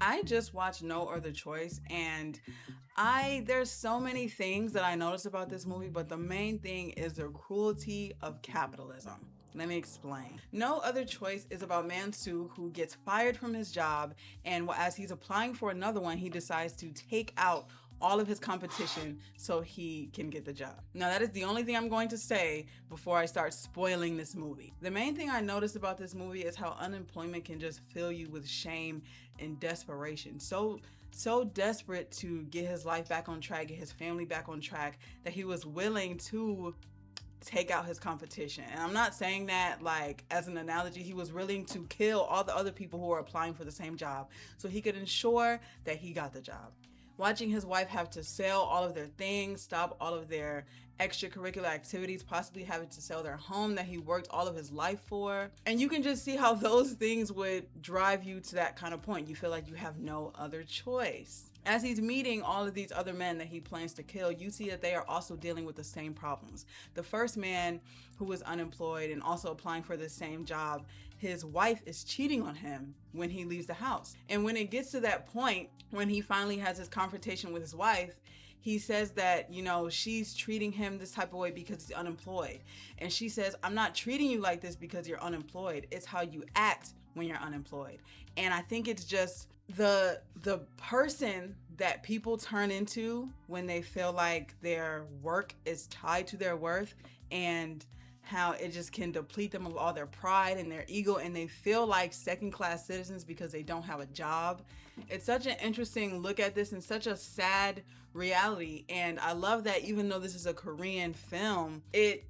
I just watched No Other Choice, and there's so many things that I noticed about this movie, but the main thing is the cruelty of capitalism. Let me explain. No Other Choice is about Mansu, who gets fired from his job, and as he's applying for another one, he decides to take out all of his competition so he can get the job. Now, that is the only thing I'm going to say before I start spoiling this movie. The main thing I noticed about this movie is how unemployment can just fill you with shame and desperation. So desperate to get his life back on track, get his family back on track, that he was willing to take out his competition. And I'm not saying that like as an analogy. He was willing to kill all the other people who were applying for the same job so he could ensure that he got the job. Watching his wife have to sell all of their things, stop all of their extracurricular activities, possibly having to sell their home that he worked all of his life for. And you can just see how those things would drive you to that kind of point. You feel like you have no other choice. As he's meeting all of these other men that he plans to kill, you see that they are also dealing with the same problems. The first man, who was unemployed and also applying for the same job, his wife is cheating on him when he leaves the house. And when it gets to that point, when he finally has his confrontation with his wife, he says that, she's treating him this type of way because he's unemployed. And she says, I'm not treating you like this because you're unemployed. It's how you act when you're unemployed. And I think it's just the person that people turn into when they feel like their work is tied to their worth, and how it just can deplete them of all their pride and their ego, and they feel like second-class citizens because they don't have a job. It's such an interesting look at this and such a sad reality. And I love that even though this is a Korean film, it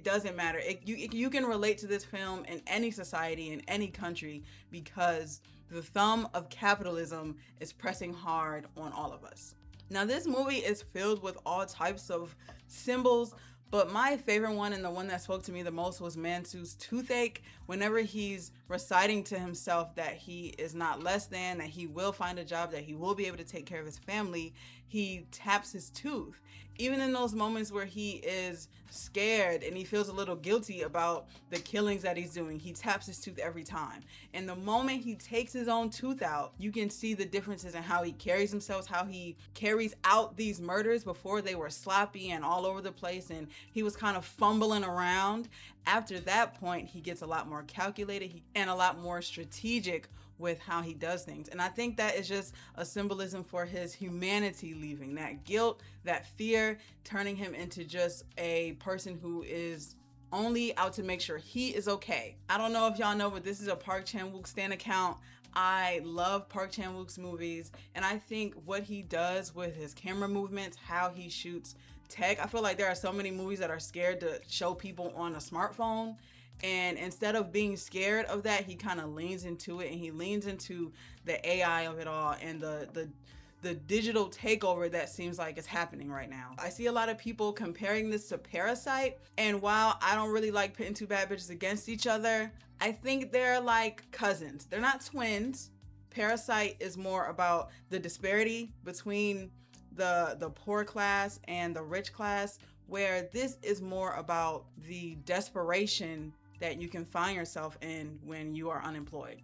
doesn't matter. You can relate to this film in any society, in any country, because the thumb of capitalism is pressing hard on all of us. Now, this movie is filled with all types of symbols, but my favorite one, and the one that spoke to me the most, was Mansu's toothache. Whenever he's reciting to himself that he is not less than, that he will find a job, that he will be able to take care of his family, he taps his tooth. Even in those moments where he is scared and he feels a little guilty about the killings that he's doing, he taps his tooth every time. And the moment he takes his own tooth out, you can see the differences in how he carries himself, how he carries out these murders. Before, they were sloppy and all over the place, and he was kind of fumbling around. After that point, he gets a lot more calculated and a lot more strategic with how he does things. And I think that is just a symbolism for his humanity leaving. That guilt, that fear, turning him into just a person who is only out to make sure he is okay. I don't know if y'all know, but this is a Park Chan-wook stan account. I love Park Chan-wook's movies, and I think what he does with his camera movements, how he shoots tech. I feel like there are so many movies that are scared to show people on a smartphone. And instead of being scared of that, he kind of leans into it, and he leans into the AI of it all and the digital takeover that seems like is happening right now. I see a lot of people comparing this to Parasite, and while I don't really like pitting two bad bitches against each other, I think they're like cousins. They're not twins. Parasite is more about the disparity between the poor class and the rich class, where this is more about the desperation that you can find yourself in when you are unemployed.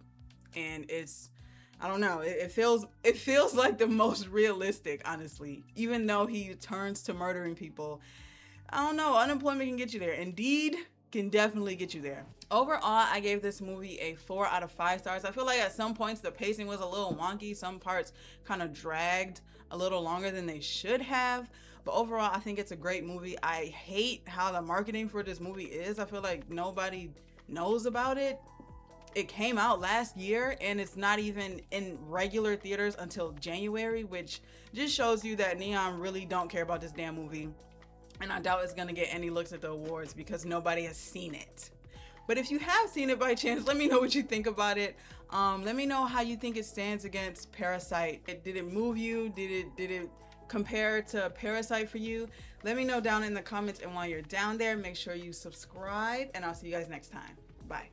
And I don't know, it feels like the most realistic, honestly. Even though he turns to murdering people, I don't know, unemployment can get you there. Indeed can definitely get you there. Overall, I gave this movie a 4 out of 5 stars. I feel like at some points the pacing was a little wonky. Some parts kind of dragged a little longer than they should have. But overall, I think it's a great movie. I hate how the marketing for this movie is. I feel like nobody knows about it. It came out last year and it's not even in regular theaters until January, which just shows you that Neon really don't care about this damn movie. And I doubt it's gonna get any looks at the awards because nobody has seen it. But if you have seen it by chance, let me know what you think about it. Let me know how you think it stands against Parasite. Did it move you? Did it compare to Parasite for you? Let me know down in the comments, and while you're down there, make sure you subscribe, and I'll see you guys next time. Bye.